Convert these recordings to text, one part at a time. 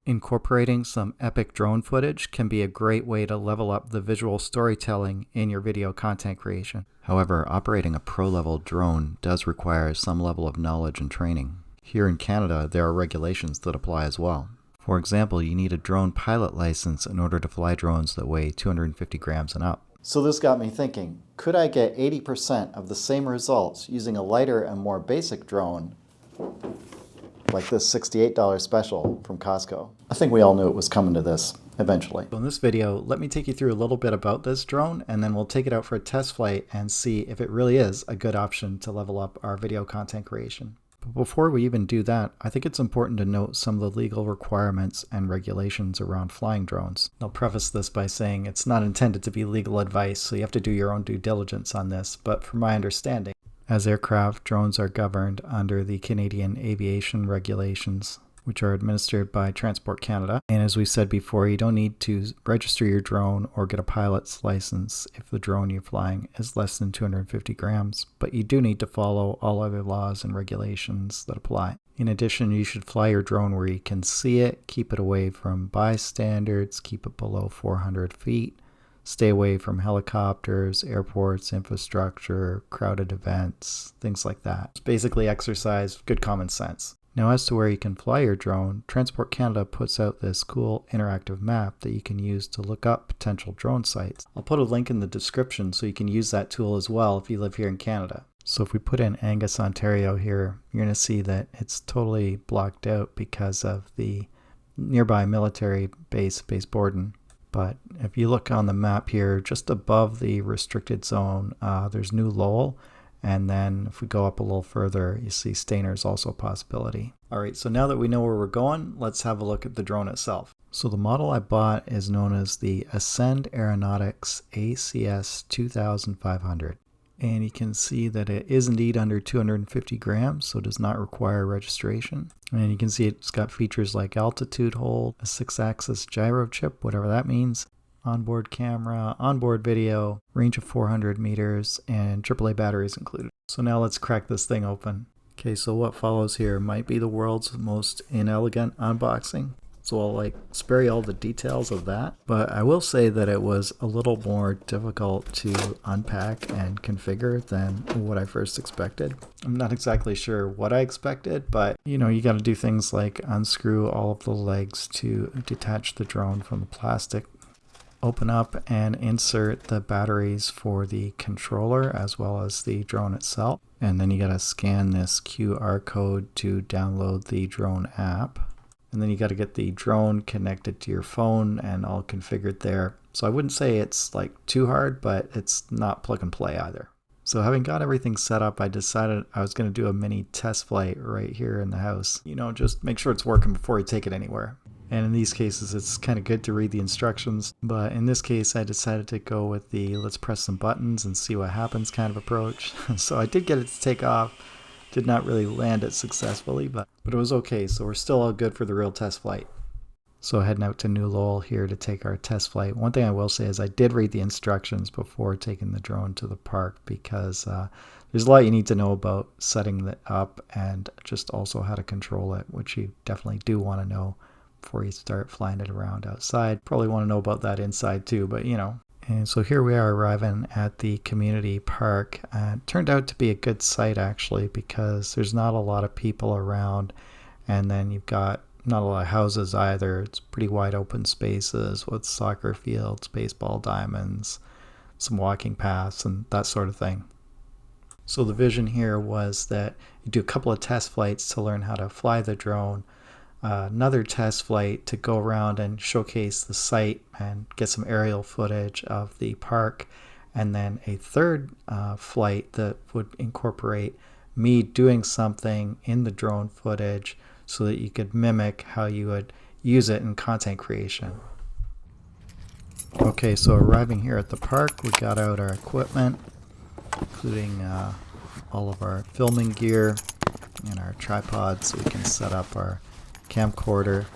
Incorporating some epic drone footage can be a great way to level up the visual storytelling in your video content creation. However, operating a pro-level drone does require some level of knowledge and training. Here in Canada, there are regulations that apply as well. For example, you need a drone pilot license in order to fly drones that weigh 250 grams and up. So this got me thinking, could I get 80% of the same results using a lighter and more basic drone like this $68 special from Costco? I think we all knew it was coming to this eventually. So in this video, let me take you through a little bit about this drone, and then we'll take it out for a test flight and see if it really is a good option to level up our video content creation. But before we even do that, I think it's important to note some of the legal requirements and regulations around flying drones. I'll preface this by saying it's not intended to be legal advice, so you have to do your own due diligence on this, but from my understanding, as aircraft, drones are governed under the Canadian aviation regulations, which are administered by Transport Canada. And as we said before, you don't need to register your drone or get a pilot's license if the drone you're flying is less than 250 grams, but you do need to follow all other laws and regulations that apply. In addition, you should fly your drone where you can see it, keep it away from bystanders, keep it below 400 feet, stay away from helicopters, airports, infrastructure, crowded events, things like that. It's basically exercise good common sense. Now, as to where you can fly your drone, Transport Canada puts out this cool interactive map that you can use to look up potential drone sites. I'll put a link in the description so you can use that tool as well if you live here in Canada. So if we put in Angus, Ontario here, you're going to see that it's totally blocked out because of the nearby military base Borden. But if you look on the map here, just above the restricted zone, there's New Lowell. And then if we go up a little further, you see Stayner is also a possibility. All right, so now that we know where we're going, let's have a look at the drone itself. So the model I bought is known as the Ascend Aeronautics ACS 2500. And you can see that it is indeed under 250 grams, so it does not require registration. And you can see it's got features like altitude hold, a 6-axis gyro chip, whatever that means, onboard camera, onboard video, range of 400 meters, and AAA batteries included. So now let's crack this thing open. Okay, so what follows here might be the world's most inelegant unboxing. So I'll spare you all the details of that. But I will say that it was a little more difficult to unpack and configure than what I first expected. I'm not exactly sure what I expected, but you got to do things like unscrew all of the legs to detach the drone from the plastic, open up and insert the batteries for the controller as well as the drone itself. And then you got to scan this QR code to download the drone app. And then you got to get the drone connected to your phone and all configured there. So I wouldn't say it's too hard, but it's not plug and play either. So having got everything set up, I decided I was going to do a mini test flight right here in the house. Just make sure it's working before you take it anywhere. And in these cases, it's kind of good to read the instructions. But in this case, I decided to go with the let's press some buttons and see what happens kind of approach. So I did get it to take off. Did not really land it successfully, but it was okay. So we're still all good for the real test flight. So heading out to New Lowell here to take our test flight. One thing I will say is I did read the instructions before taking the drone to the park because there's a lot you need to know about setting it up and just also how to control it, which you definitely do want to know before you start flying it around outside. Probably want to know about that inside too, but And so here we are arriving at the community park. It turned out to be a good site actually because there's not a lot of people around, and then you've got not a lot of houses either. It's pretty wide open spaces with soccer fields, baseball diamonds, some walking paths and that sort of thing. So the vision here was that you do a couple of test flights to learn how to fly the drone, another test flight to go around and showcase the site and get some aerial footage of the park, and then a third flight that would incorporate me doing something in the drone footage so that you could mimic how you would use it in content creation. Okay, so arriving here at the park, we got out our equipment, including all of our filming gear and our tripod so we can set up our camcorder.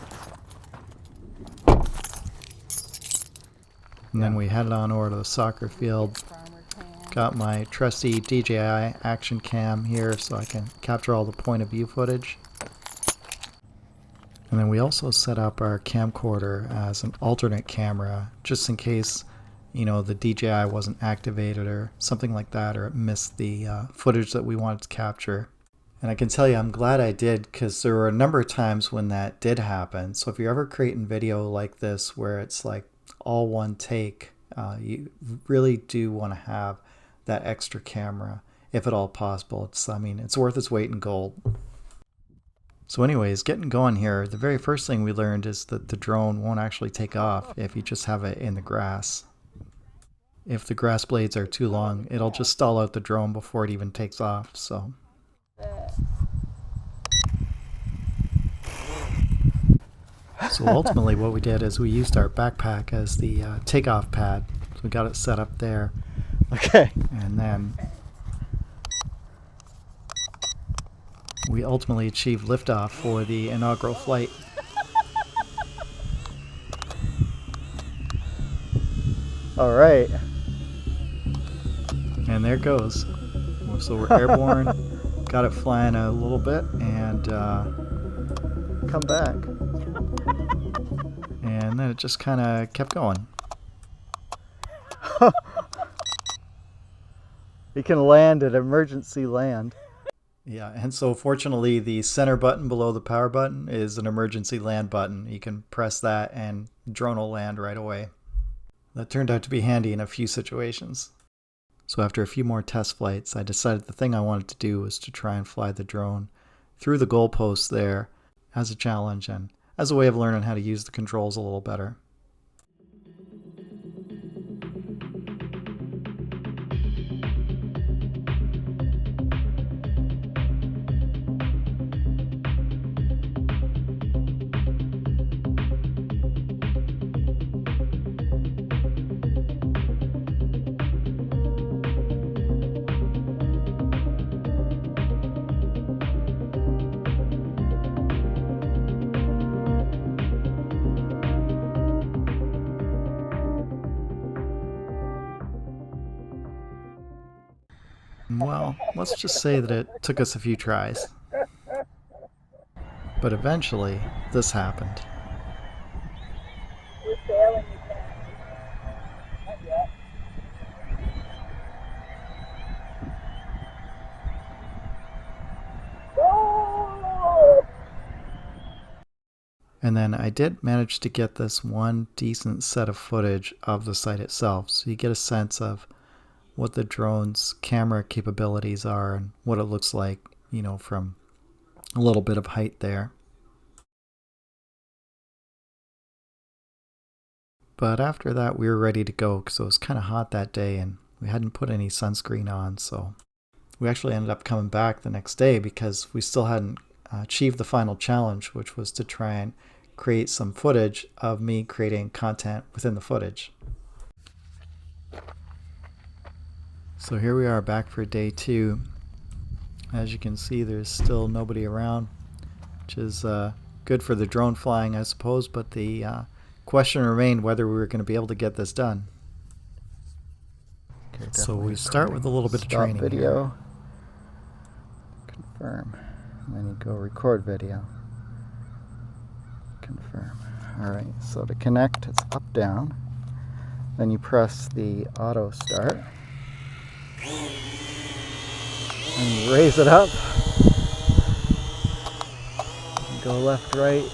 And then we headed on over to the soccer field. Got my trusty DJI action cam here so I can capture all the point of view footage. And then we also set up our camcorder as an alternate camera, just in case, you know, the DJI wasn't activated or something like that, or it missed the footage that we wanted to capture. And I can tell you, I'm glad I did, because there were a number of times when that did happen. So if you're ever creating video like this, where it's like all one take, you really do want to have that extra camera, if at all possible. I mean, it's worth its weight in gold. So anyways, getting going here, the very first thing we learned is that the drone won't actually take off if you just have it in the grass. If the grass blades are too long, it'll just stall out the drone before it even takes off. So ultimately what we did is we used our backpack as the takeoff pad. So we got it set up there. Okay. And then we ultimately achieved liftoff for the inaugural flight. All right. And there it goes. So we're airborne, got it flying a little bit, and come back. And then it just kind of kept going. You can land at emergency land. Yeah, and so fortunately the center button below the power button is an emergency land button. You can press that and drone will land right away. That turned out to be handy in a few situations. So after a few more test flights, I decided the thing I wanted to do was to try and fly the drone through the goalposts there as a challenge and as a way of learning how to use the controls a little better. Well, let's just say that it took us a few tries. But eventually, this happened. We're sailing again. Not yet. Oh! And then I did manage to get this one decent set of footage of the site itself, so you get a sense of what the drone's camera capabilities are and what it looks like, you know, from a little bit of height there. But after that, we were ready to go because it was kind of hot that day and we hadn't put any sunscreen on. So we actually ended up coming back the next day because we still hadn't achieved the final challenge, which was to try and create some footage of me creating content within the footage. So here we are back for day 2. As you can see, there's still nobody around, which is good for the drone flying, I suppose, but the question remained whether we were going to be able to get this done. Okay, so we start with a little bit of training. Stop video. Here. Confirm. And then you go record video. Confirm. Alright, so to connect, it's up, down. Then you press the auto start. And you raise it up. Go left, right,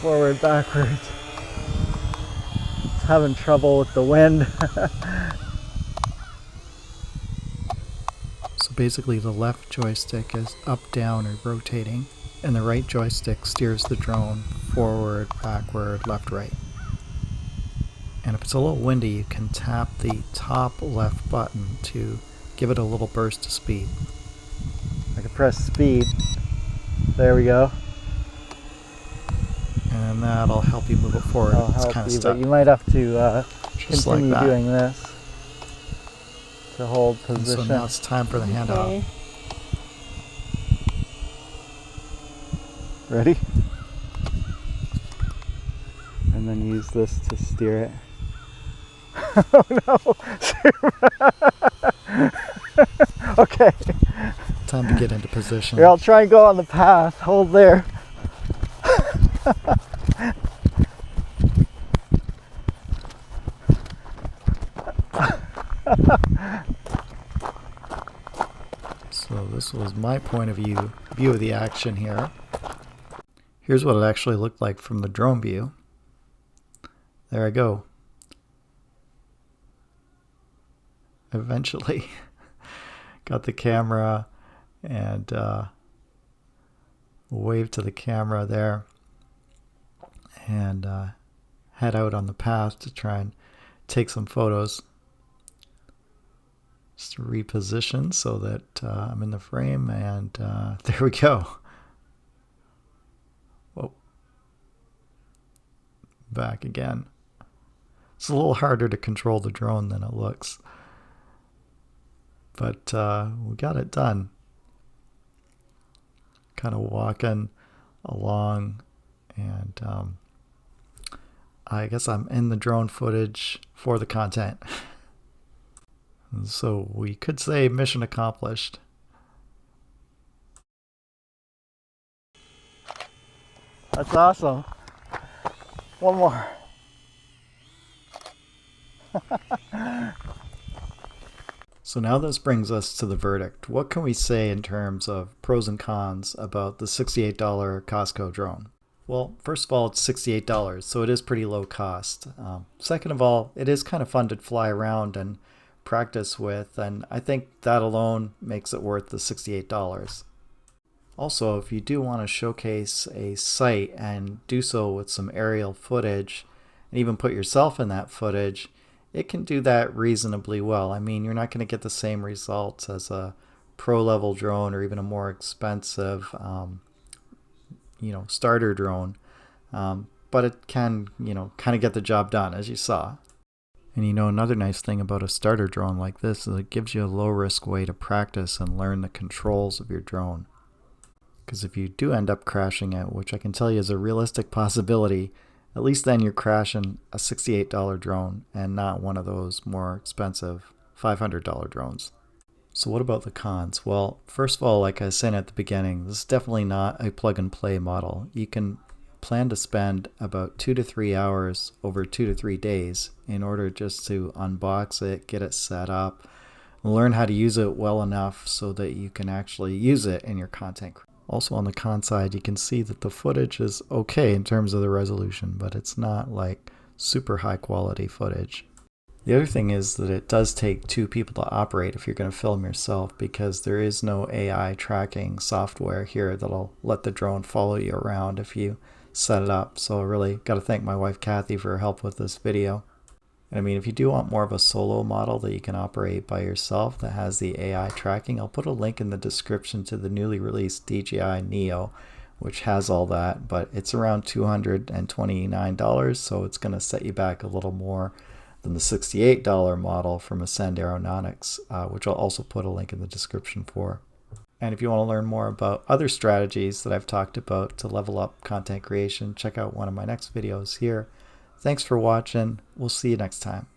forward, backwards. Having trouble with the wind. So basically the left joystick is up, down, or rotating, and the right joystick steers the drone forward, backward, left, right. And if it's a little windy, you can tap the top left button to give it a little burst of speed. I can press speed. There we go. And that'll help you move it forward. I'll it's help kind of you, stuck. but you might have to continue like doing this to hold position. And so now it's time for the handoff. Okay. Ready? And then use this to steer it. Oh no! Okay. Time to get into position. Here, I'll try and go on the path. Hold there. So as my point of view of the action here, here's what it actually looked like from the drone view. There I go. Eventually got the camera and wave to the camera there, and head out on the path to try and take some photos. Just to reposition so that I'm in the frame, and there we go. Whoa. Back again. It's a little harder to control the drone than it looks. But we got it done. Kind of walking along, and I guess I'm in the drone footage for the content. So we could say mission accomplished. That's awesome. One more. So now this brings us to the verdict. What can we say in terms of pros and cons about the $68 Costco drone? Well, first of all, it's $68, so it is pretty low cost. Second of all, it is kind of fun to fly around and practice with, and I think that alone makes it worth the $68. Also, if you do want to showcase a site and do so with some aerial footage, and even put yourself in that footage, it can do that reasonably well. I mean, you're not going to get the same results as a pro-level drone or even a more expensive, starter drone, but it can, kind of get the job done, as you saw. And another nice thing about a starter drone like this is it gives you a low-risk way to practice and learn the controls of your drone. Because if you do end up crashing it, which I can tell you is a realistic possibility, at least then you're crashing a $68 drone and not one of those more expensive $500 drones. So what about the cons? Well, first of all, like I was saying at the beginning, this is definitely not a plug-and-play model. You can plan to spend about 2 to 3 hours over 2 to 3 days in order just to unbox it, get it set up, learn how to use it well enough so that you can actually use it in your content. Also on the con side, you can see that the footage is okay in terms of the resolution, but it's not like super high quality footage. The other thing is that it does take 2 people to operate if you're going to film yourself, because there is no AI tracking software here that'll let the drone follow you around if you set it up. So I really got to thank my wife Kathy for her help with this video. And I mean, if you do want more of a solo model that you can operate by yourself that has the AI tracking, I'll put a link in the description to the newly released DJI Neo, which has all that, but it's around $229, so it's going to set you back a little more than the $68 model from Ascend Aeronautics, which I'll also put a link in the description for. And if you want to learn more about other strategies that I've talked about to level up content creation, check out one of my next videos here. Thanks for watching. We'll see you next time.